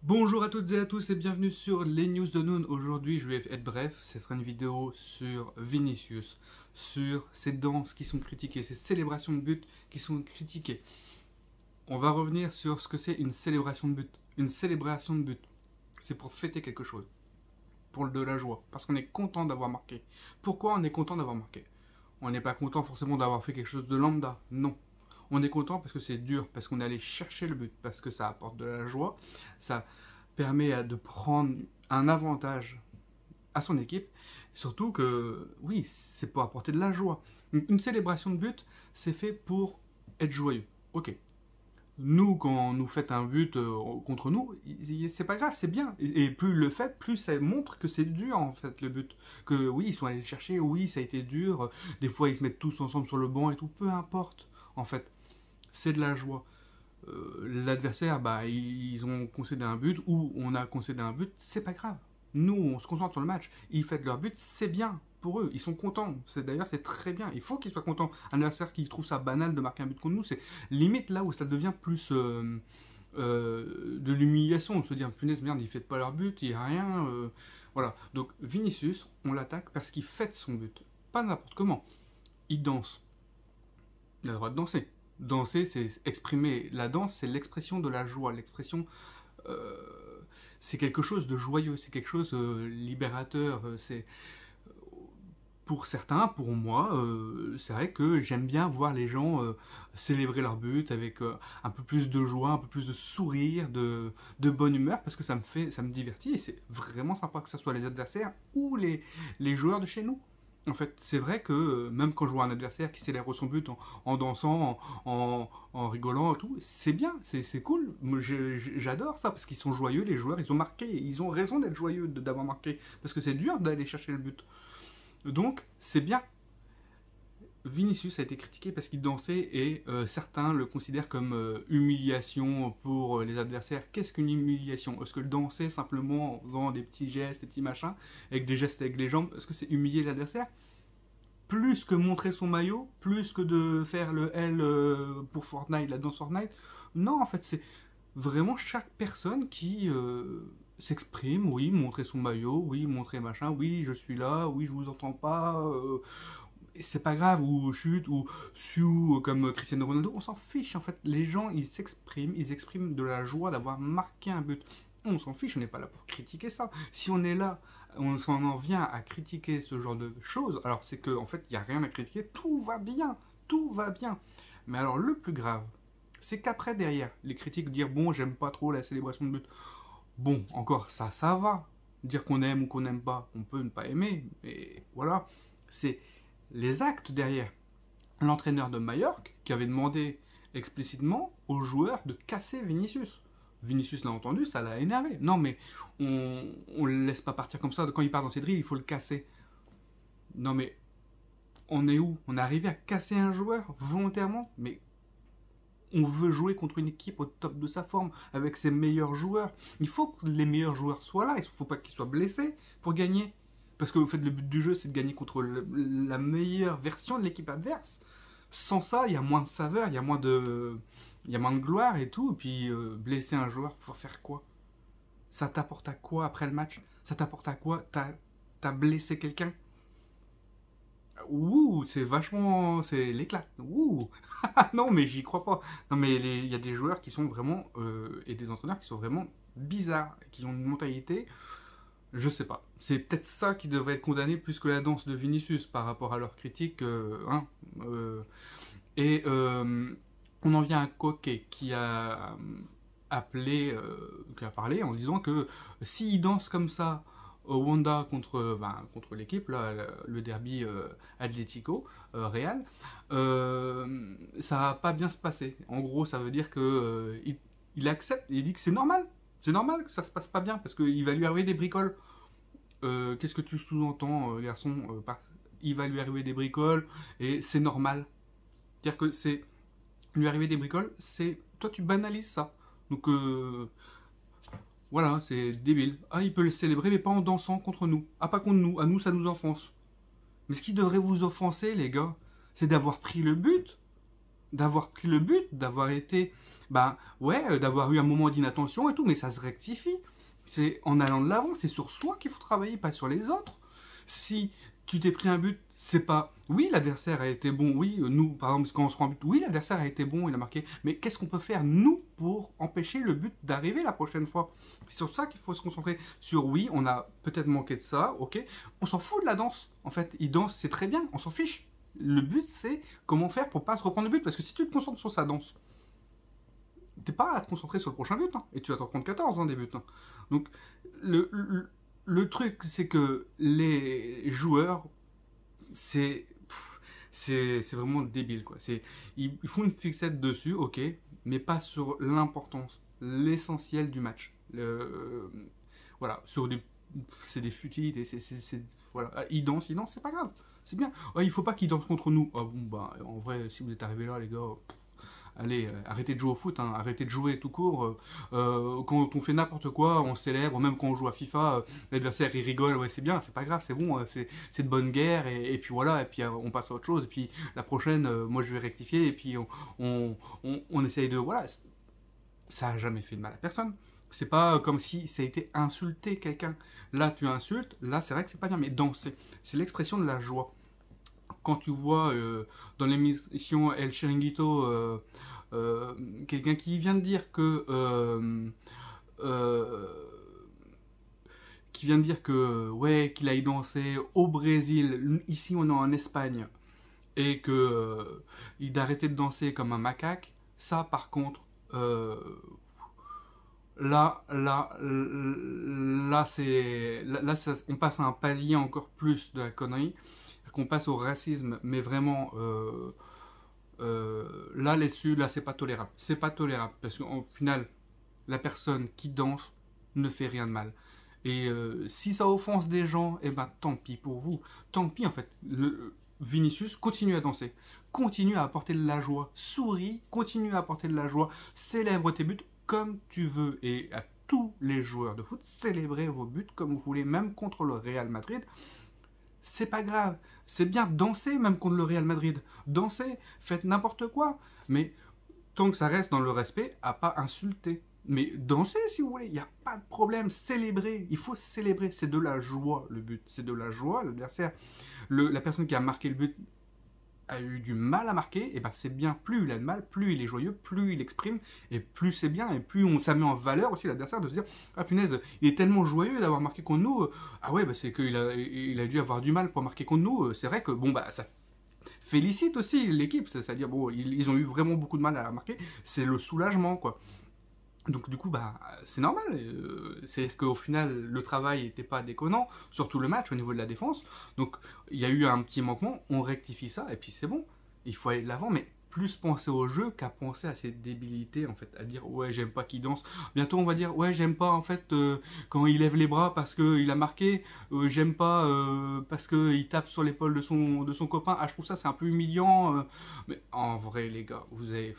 Bonjour à toutes et à tous et bienvenue sur les news de Noon. Aujourd'hui je vais être bref, ce sera une vidéo sur Vinicius, sur ses danses qui sont critiquées, ses célébrations de but qui sont critiquées. On va revenir sur ce que c'est une célébration de but. Une célébration de but, c'est pour fêter quelque chose, pour de la joie, parce qu'on est content d'avoir marqué. Pourquoi on est content d'avoir marqué? On n'est pas content forcément d'avoir fait quelque chose de lambda, non. On est content parce que c'est dur, parce qu'on est allé chercher le but, parce que ça apporte de la joie, ça permet de prendre un avantage à son équipe, surtout que, oui, c'est pour apporter de la joie. Une célébration de but, c'est fait pour être joyeux. Ok. Nous, quand nous faites un but contre nous, c'est pas grave, c'est bien. Et plus le faites, plus ça montre que c'est dur, en fait, le but. Que oui, ils sont allés le chercher, oui, ça a été dur. Des fois, ils se mettent tous ensemble sur le banc et tout, peu importe, en fait. C'est de la joie. L'adversaire, bah, ils ont concédé un but, ou on a concédé un but, c'est pas grave. Nous, on se concentre sur le match. Ils font leur but, c'est bien pour eux. Ils sont contents. D'ailleurs, c'est très bien. Il faut qu'ils soient contents. Un adversaire qui trouve ça banal de marquer un but contre nous, c'est limite là où ça devient plus de l'humiliation. De se dire, punaise, merde, ils ne font pas leur but, il n'y a rien. Voilà. Donc, Vinicius, on l'attaque parce qu'il fête son but. Pas n'importe comment. Il danse. Il a le droit de danser. Danser, c'est exprimer. La danse, c'est l'expression de la joie, l'expression. euh, c'est quelque chose de joyeux, c'est quelque chose libérateur. C'est pour certains, pour moi, c'est vrai que j'aime bien voir les gens célébrer leur but avec un peu plus de joie, un peu plus de sourire, de bonne humeur, parce que ça me divertit et c'est vraiment sympa que ce soit les adversaires ou les joueurs de chez nous. En fait, c'est vrai que même quand je vois un adversaire qui célèbre son but en dansant, en rigolant et tout, c'est bien, c'est cool. J'adore ça parce qu'ils sont joyeux, les joueurs, ils ont marqué, ils ont raison d'être joyeux, d'avoir marqué, parce que c'est dur d'aller chercher le but. Donc, c'est bien. Vinicius a été critiqué parce qu'il dansait et certains le considèrent comme humiliation pour les adversaires. Qu'est-ce qu'une humiliation? Est-ce que le danser simplement en faisant des petits gestes, des petits machins, avec des gestes avec les jambes, est-ce que c'est humilier l'adversaire? Plus que montrer son maillot, plus que de faire le L pour Fortnite, la danse Fortnite. Non, en fait, c'est vraiment chaque personne qui s'exprime, oui, montrer son maillot, oui, montrer machin, oui, je suis là, oui, je vous entends pas, c'est pas grave, ou chute, ou Siou, comme Cristiano Ronaldo, on s'en fiche, en fait, les gens, ils expriment de la joie d'avoir marqué un but. On s'en fiche, on n'est pas là pour critiquer ça. Si on est là, on en vient à critiquer ce genre de choses, alors c'est qu'en en fait, il n'y a rien à critiquer, tout va bien, tout va bien. Mais alors, le plus grave, c'est qu'après, derrière, les critiques dire bon, j'aime pas trop la célébration de but. Bon, encore ça va. Dire qu'on aime ou qu'on n'aime pas, on peut ne pas aimer, mais voilà. C'est les actes derrière. L'entraîneur de Majorque qui avait demandé explicitement aux joueurs de casser Vinicius. Vinicius l'a entendu, ça l'a énervé. Non, mais on le laisse pas partir comme ça. Quand il part dans ses drills, il faut le casser. Non, mais on est où? On est arrivé à casser un joueur volontairement? Mais on veut jouer contre une équipe au top de sa forme, avec ses meilleurs joueurs. Il faut que les meilleurs joueurs soient là, il ne faut pas qu'ils soient blessés pour gagner. Parce que le but du jeu, c'est de gagner contre la meilleure version de l'équipe adverse. Sans ça, il y a moins de saveur, il y a moins de gloire et tout. Et puis, blesser un joueur, pour faire quoi? Ça t'apporte à quoi après le match? Ça t'apporte à quoi? T'as blessé quelqu'un? Ouh, c'est vachement. C'est l'éclat. Ouh. Non, mais j'y crois pas. Non, mais il y a des joueurs qui sont vraiment. Et des entraîneurs qui sont vraiment bizarres. Qui ont une mentalité. Je sais pas. C'est peut-être ça qui devrait être condamné plus que la danse de Vinicius par rapport à leurs critiques. Hein, et on en vient à Koke qui a appelé. Qui a parlé en disant que s'il danse comme ça au Wanda contre l'équipe, là, le derby Atlético Real, ça va pas bien se passer. En gros, ça veut dire que il accepte, il dit que c'est normal que ça se passe pas bien parce qu'il va lui arriver des bricoles. Qu'est-ce que tu sous-entends, garçon il va lui arriver des bricoles et c'est normal. C'est-à-dire que c'est lui arriver des bricoles, c'est toi tu banalises ça. Donc voilà, c'est débile. Ah, il peut le célébrer, mais pas en dansant contre nous. Ah, pas contre nous. À nous, ça nous offense. Mais ce qui devrait vous offenser, les gars, c'est d'avoir pris le but. d'avoir pris le but, d'avoir été, bah ouais, d'avoir eu un moment d'inattention et tout, mais ça se rectifie. C'est en allant de l'avant, c'est sur soi qu'il faut travailler, pas sur les autres. Si tu t'es pris un but, c'est pas, oui, l'adversaire a été bon, oui, nous, par exemple, quand on se prend un but, oui, l'adversaire a été bon, il a marqué, mais qu'est-ce qu'on peut faire, nous, pour empêcher le but d'arriver la prochaine fois? C'est sur ça qu'il faut se concentrer. Sur, oui, on a peut-être manqué de ça, ok, on s'en fout de la danse, en fait, il danse, c'est très bien, on s'en fiche. Le but, c'est comment faire pour pas se reprendre le but, parce que si tu te concentres sur sa danse, t'es pas à te concentrer sur le prochain but, hein, et tu vas t'en prendre 14 des buts. Hein. Donc, le truc, c'est que les joueurs, c'est vraiment débile, quoi. Ils font une fixette dessus, ok, mais pas sur l'importance, l'essentiel du match. Voilà, c'est des futilités, voilà. Ils dansent, c'est pas grave, c'est bien. Ouais, il faut pas qu'ils dansent contre nous. Ah bon, bah, en vrai, si vous êtes arrivés là, les gars, allez, arrêtez de jouer au foot, hein, arrêtez de jouer tout court. Quand on fait n'importe quoi, on célèbre, même quand on joue à FIFA, l'adversaire il rigole, ouais c'est bien, c'est pas grave, c'est bon, c'est de bonne guerre, et puis voilà, et puis on passe à autre chose, et puis la prochaine, moi je vais rectifier, et puis on essaye de... Voilà, ça a jamais fait de mal à personne. C'est pas comme si ça a été insulter quelqu'un. Là tu insultes, là c'est vrai que c'est pas bien, mais danser, c'est l'expression de la joie. Quand tu vois dans l'émission El Chiringuito quelqu'un qui vient de dire que ouais, qu'il aille danser au Brésil, ici on est en Espagne, et que il d'arrêter de danser comme un macaque, ça par contre là, on passe à un palier encore plus de la connerie, qu'on passe au racisme, mais vraiment, là-dessus, là, c'est pas tolérable. C'est pas tolérable, parce qu'au final, la personne qui danse ne fait rien de mal. Et si ça offense des gens, eh ben tant pis pour vous. Tant pis, en fait. Vinicius continue à danser. Continue à apporter de la joie. Souris, continue à apporter de la joie. Célèbre tes buts comme tu veux. Et à tous les joueurs de foot, célébrez vos buts comme vous voulez, même contre le Real Madrid. C'est pas grave. C'est bien de danser, même contre le Real Madrid. Dansez, faites n'importe quoi. Mais tant que ça reste dans le respect, à pas insulter. Mais dansez si vous voulez, il n'y a pas de problème. Célébrer, il faut célébrer. C'est de la joie le but. C'est de la joie. L'adversaire, la personne qui a marqué le but a eu du mal à marquer, et ben c'est bien, plus il a de mal, plus il est joyeux, plus il exprime, et plus c'est bien, et plus ça met en valeur aussi l'adversaire de se dire, ah punaise, il est tellement joyeux d'avoir marqué contre nous, ah ouais, bah c'est qu'il a dû avoir du mal pour marquer contre nous, c'est vrai que bon bah ça félicite aussi l'équipe, c'est-à-dire bon, ils ont eu vraiment beaucoup de mal à marquer, c'est le soulagement quoi. Donc du coup, bah, c'est normal. C'est-à-dire qu'au final, le travail n'était pas déconnant, surtout le match au niveau de la défense. Donc il y a eu un petit manquement, on rectifie ça, et puis c'est bon. Il faut aller de l'avant, mais plus penser au jeu qu'à penser à ses débilités, en fait. À dire, ouais, j'aime pas qu'il danse. Bientôt, on va dire, ouais, j'aime pas, en fait, quand il lève les bras parce qu'il a marqué. J'aime pas parce qu'il tape sur l'épaule de son copain. Ah, je trouve ça, c'est un peu humiliant. Mais en vrai, les gars, vous avez...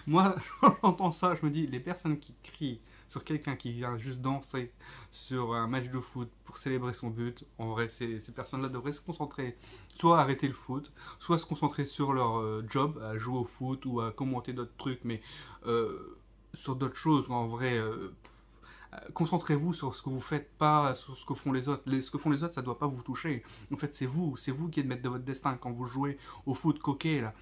Moi, quand j'entends ça, je me dis, les personnes qui crient sur quelqu'un qui vient juste danser sur un match de foot pour célébrer son but, en vrai, ces personnes-là devraient se concentrer, soit à arrêter le foot, soit se concentrer sur leur job, à jouer au foot ou à commenter d'autres trucs, mais sur d'autres choses, en vrai... concentrez-vous sur ce que vous faites, pas sur ce que font les autres. Ce que font les autres, ça doit pas vous toucher. En fait, c'est vous qui êtes maître de votre destin quand vous jouez au foot. Coquet là,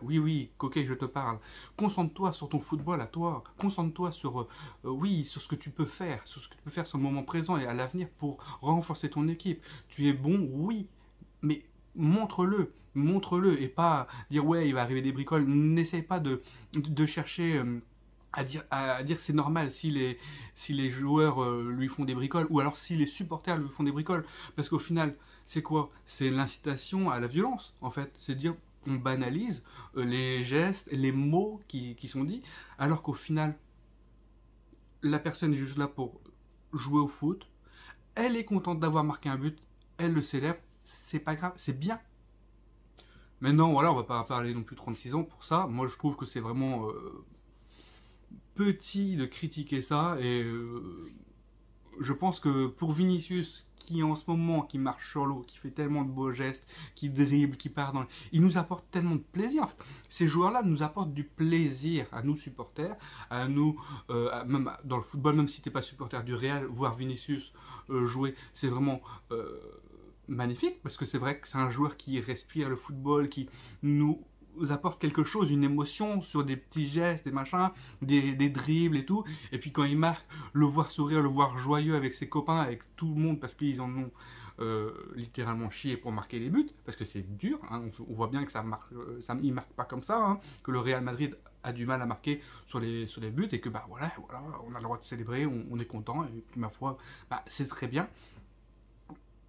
oui, coquet, je te parle. Concentre-toi sur ton football à toi. Concentre-toi sur, oui, sur ce que tu peux faire, sur ce que tu peux faire sur le moment présent et à l'avenir pour renforcer ton équipe. Tu es bon, oui, mais montre-le. Montre-le et pas dire ouais, il va arriver des bricoles. N'essaye pas de chercher. À dire c'est normal si les joueurs lui font des bricoles, ou alors si les supporters lui font des bricoles, parce qu'au final c'est quoi? C'est l'incitation à la violence en fait, c'est dire on banalise les gestes, les mots qui sont dits, alors qu'au final la personne est juste là pour jouer au foot, elle est contente d'avoir marqué un but, elle le célèbre, c'est pas grave, c'est bien. Maintenant voilà, on va pas parler non plus 36 ans pour ça, moi je trouve que c'est vraiment petit de critiquer ça, et je pense que pour Vinicius, qui en ce moment, qui marche sur l'eau, qui fait tellement de beaux gestes, qui dribble, qui part dans... Il nous apporte tellement de plaisir. En fait, ces joueurs-là nous apportent du plaisir à nous supporters, à nous, même dans le football, même si tu n'es pas supporter du Real, voir Vinicius jouer, c'est vraiment... magnifique, parce que c'est vrai que c'est un joueur qui respire le football, qui nous apporte quelque chose, une émotion sur des petits gestes, des machins, des dribbles et tout. Et puis quand il marque, le voir sourire, le voir joyeux avec ses copains, avec tout le monde, parce qu'ils en ont littéralement chié pour marquer les buts, parce que c'est dur, hein, on voit bien que il marque pas comme ça, hein, que le Real Madrid a du mal à marquer sur les buts, et que bah voilà, on a le droit de célébrer, on est content, et puis ma foi, bah, c'est très bien.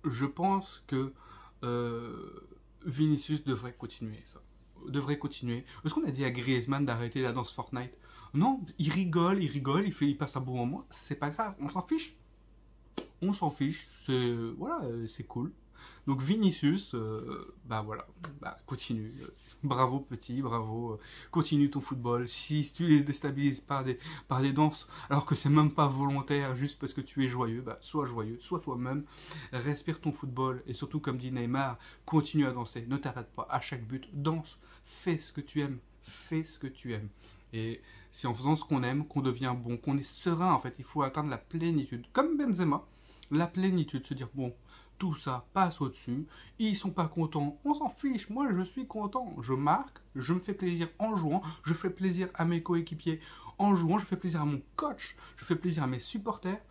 Je pense que Vinicius devrait continuer ça. Devrait continuer. Est-ce qu'on a dit à Griezmann d'arrêter la danse Fortnite? Non, il rigole, il passe un bon moment. C'est pas grave, on s'en fiche. On s'en fiche, c'est voilà, c'est cool. Donc Vinicius, bah voilà, bah continue. Bravo petit, bravo. Continue ton football. Si tu les déstabilises par des danses, alors que c'est même pas volontaire, juste parce que tu es joyeux, bah sois joyeux, sois toi-même. Respire ton football et surtout comme dit Neymar, continue à danser. Ne t'arrête pas à chaque but, danse. Fais ce que tu aimes, fais ce que tu aimes. Et c'est en faisant ce qu'on aime qu'on devient bon, qu'on est serein en fait. Il faut atteindre la plénitude, comme Benzema. La plénitude, se dire bon, tout ça passe au-dessus, ils sont pas contents, on s'en fiche, moi je suis content, je marque, je me fais plaisir en jouant, je fais plaisir à mes coéquipiers en jouant, je fais plaisir à mon coach, je fais plaisir à mes supporters.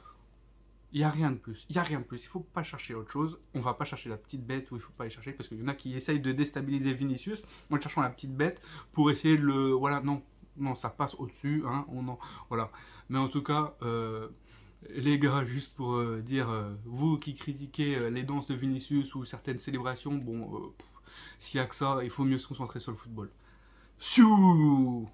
Il n'y a rien de plus, il n'y a rien de plus, il ne faut pas chercher autre chose, on ne va pas chercher la petite bête où il ne faut pas aller chercher, parce qu'il y en a qui essayent de déstabiliser Vinicius en cherchant la petite bête pour essayer de le... Voilà, non, non, ça passe au-dessus, hein, voilà. Mais en tout cas, les gars, juste pour dire, vous qui critiquez les danses de Vinicius ou certaines célébrations, bon, s'il n'y a que ça, il faut mieux se concentrer sur le football. Siou!